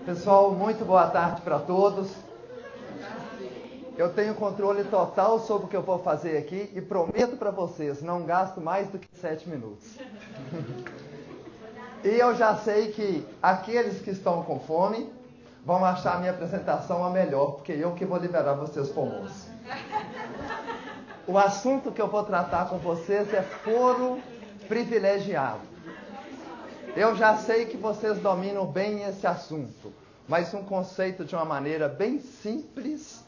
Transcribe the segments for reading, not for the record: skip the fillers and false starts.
Pessoal, muito boa tarde para todos. Eu tenho controle total sobre o que eu vou fazer aqui e prometo para vocês, não gasto mais do que 7 minutos. E eu já sei que aqueles que estão com fome vão achar a minha apresentação a melhor, porque eu que vou liberar vocês para o almoço. O assunto que eu vou tratar com vocês é foro privilegiado. Eu já sei que vocês dominam bem esse assunto, mas um conceito de uma maneira bem simples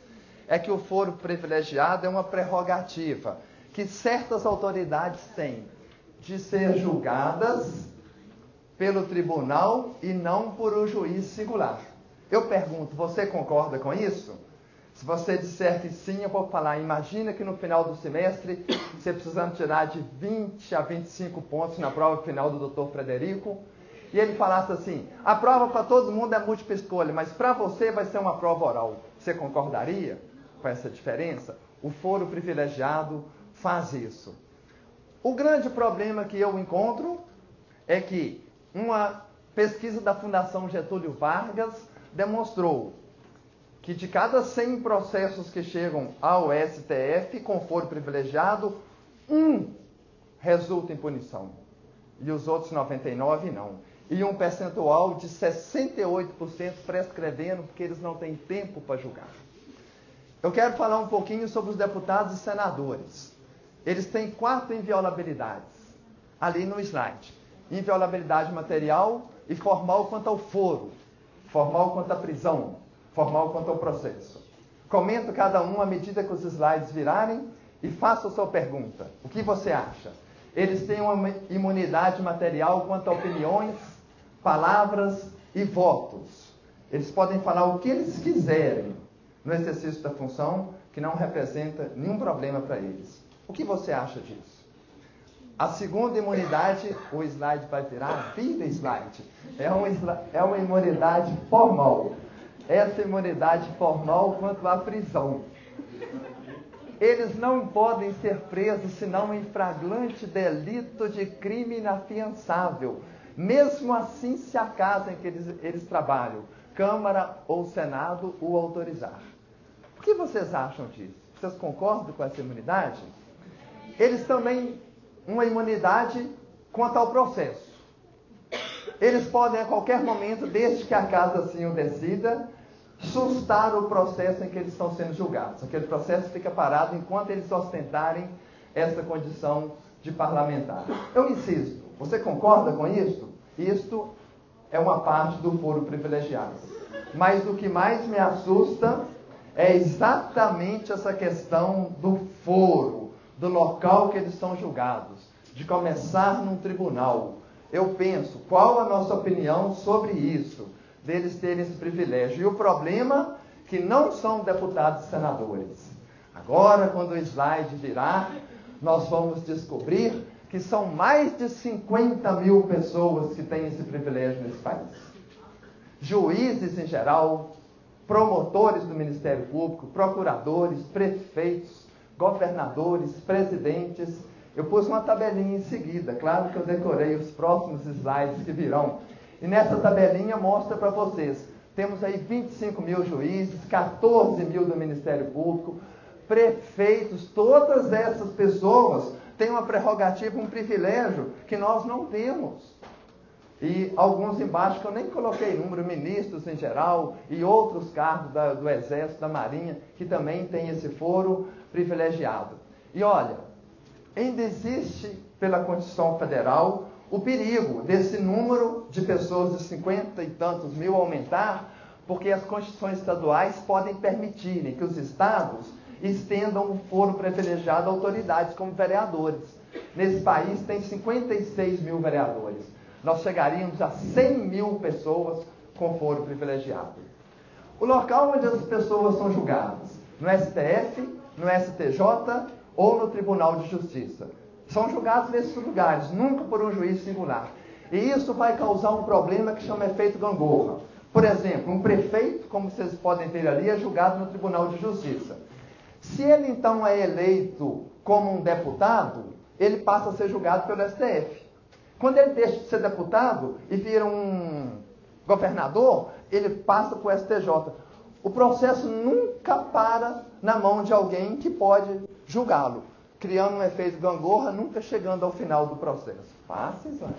é que o foro privilegiado é uma prerrogativa que certas autoridades têm de ser julgadas pelo tribunal e não por um juiz singular. Eu pergunto, você concorda com isso? Se você disser que sim, eu vou falar, imagina que no final do semestre, você precisando tirar de 20 a 25 pontos na prova final do Dr. Frederico, e ele falasse assim, a prova para todo mundo é múltipla escolha, mas para você vai ser uma prova oral. Você concordaria com essa diferença? O foro privilegiado faz isso. O grande problema que eu encontro é que uma pesquisa da Fundação Getúlio Vargas demonstrou que de cada 100 processos que chegam ao STF com foro privilegiado, um resulta em punição. E os outros 99 não. E um percentual de 68% prescrevendo, porque eles não têm tempo para julgar. Eu quero falar um pouquinho sobre os deputados e senadores. Eles têm 4 inviolabilidades, ali no slide. Inviolabilidade material e formal quanto ao foro, formal quanto à prisão, formal quanto ao processo. Comento cada um à medida que os slides virarem e faço a sua pergunta. O que você acha? Eles têm uma imunidade material quanto a opiniões, palavras e votos. Eles podem falar o que eles quiserem no exercício da função, que não representa nenhum problema para eles. O que você acha disso? A segunda imunidade, o slide vai virar, vira slide, é uma imunidade formal. Essa imunidade formal quanto à prisão. Eles não podem ser presos senão em flagrante delito de crime inafiançável, mesmo assim se a casa em que eles trabalham, Câmara ou Senado, o autorizar. O que vocês acham disso? Vocês concordam com essa imunidade? Eles também uma imunidade quanto ao processo. Eles podem a qualquer momento, desde que a casa assim o decida, sustar o processo em que eles estão sendo julgados. Aquele processo fica parado enquanto eles ostentarem essa condição de parlamentar. Eu insisto, você concorda com isso? Isto é uma parte do foro privilegiado. Mas o que mais me assusta é exatamente essa questão do foro, do local que eles são julgados, de começar num tribunal. Eu penso, qual a nossa opinião sobre isso? Deles terem esse privilégio. E o problema é que não são deputados e senadores. Agora, quando o slide virar, nós vamos descobrir que são mais de 50 mil pessoas que têm esse privilégio nesse país. Juízes em geral, promotores do Ministério Público, procuradores, prefeitos, governadores, presidentes. Eu pus uma tabelinha em seguida, claro que eu decorei os próximos slides que virão. E nessa tabelinha mostra para vocês, temos aí 25 mil juízes, 14 mil do Ministério Público, prefeitos, todas essas pessoas têm uma prerrogativa, um privilégio que nós não temos. E alguns embaixo que eu nem coloquei número, ministros em geral e outros cargos do Exército, da Marinha, que também têm esse foro privilegiado. E olha, ainda existe pela Constituição Federal o perigo desse número de pessoas de 50 e tantos mil aumentar, porque as constituições estaduais podem permitirem que os estados estendam o foro privilegiado a autoridades como vereadores. Nesse país tem 56 mil vereadores. Nós chegaríamos a 100 mil pessoas com foro privilegiado. O local onde as pessoas são julgadas, no STF, no STJ ou no Tribunal de Justiça. São julgados nesses lugares, nunca por um juiz singular. E isso vai causar um problema que chama efeito gangorra. Por exemplo, um prefeito, como vocês podem ver ali, é julgado no Tribunal de Justiça. Se ele então é eleito como um deputado, ele passa a ser julgado pelo STF. Quando ele deixa de ser deputado e vira um governador, ele passa para o STJ. O processo nunca para na mão de alguém que pode julgá-lo, criando um efeito gangorra, nunca chegando ao final do processo. Passa, slide.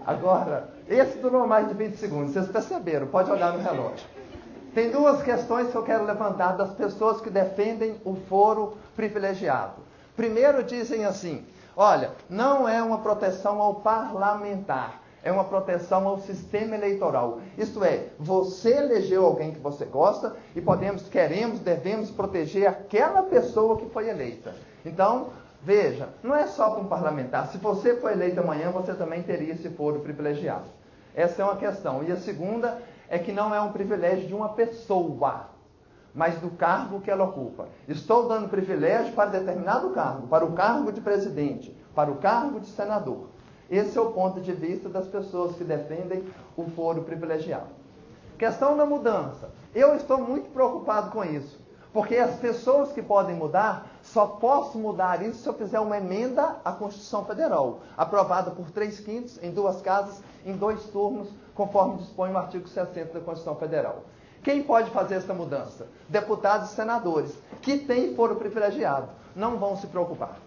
Agora, esse durou mais de 20 segundos, vocês perceberam, pode olhar no relógio. Tem duas questões que eu quero levantar das pessoas que defendem o foro privilegiado. Primeiro, dizem assim, olha, não é uma proteção ao parlamentar, é uma proteção ao sistema eleitoral. Isto é, você elegeu alguém que você gosta e queremos, devemos proteger aquela pessoa que foi eleita. Então, veja, não é só para um parlamentar. Se você for eleito amanhã, você também teria esse foro privilegiado. Essa é uma questão. E a segunda é que não é um privilégio de uma pessoa, mas do cargo que ela ocupa. Estou dando privilégio para determinado cargo, para o cargo de presidente, para o cargo de senador. Esse é o ponto de vista das pessoas que defendem o foro privilegiado. Questão da mudança. Eu estou muito preocupado com isso, porque as pessoas que podem mudar, só posso mudar isso se eu fizer uma emenda à Constituição Federal, aprovada por 3/5 em 2 casas, em 2 turnos, conforme dispõe o artigo 60 da Constituição Federal. Quem pode fazer essa mudança? Deputados e senadores, que têm foro privilegiado. Não vão se preocupar.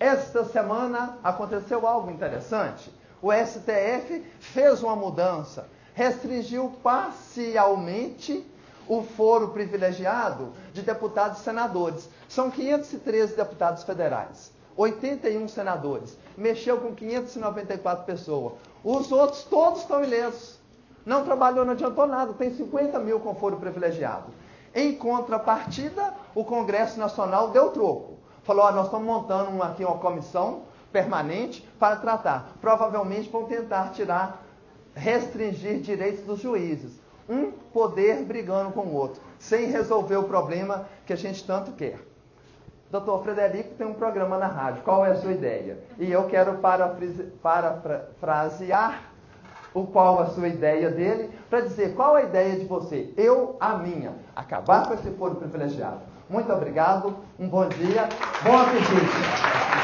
Esta semana aconteceu algo interessante. O STF fez uma mudança, restringiu parcialmente o foro privilegiado de deputados e senadores. São 513 deputados federais, 81 senadores. Mexeu com 594 pessoas. Os outros todos estão ilesos. Não trabalhou, não adiantou nada. Tem 50 mil com foro privilegiado. Em contrapartida, o Congresso Nacional deu troco. Falou, nós estamos montando aqui uma comissão permanente para tratar. Provavelmente vão tentar restringir direitos dos juízes. Um poder brigando com o outro, sem resolver o problema que a gente tanto quer. Dr. Frederico tem um programa na rádio. Qual é a sua ideia? E eu quero parafrasear qual a sua ideia dele, para dizer qual a ideia de você. A minha. Acabar com esse foro privilegiado. Muito obrigado, um bom dia, bom apetite.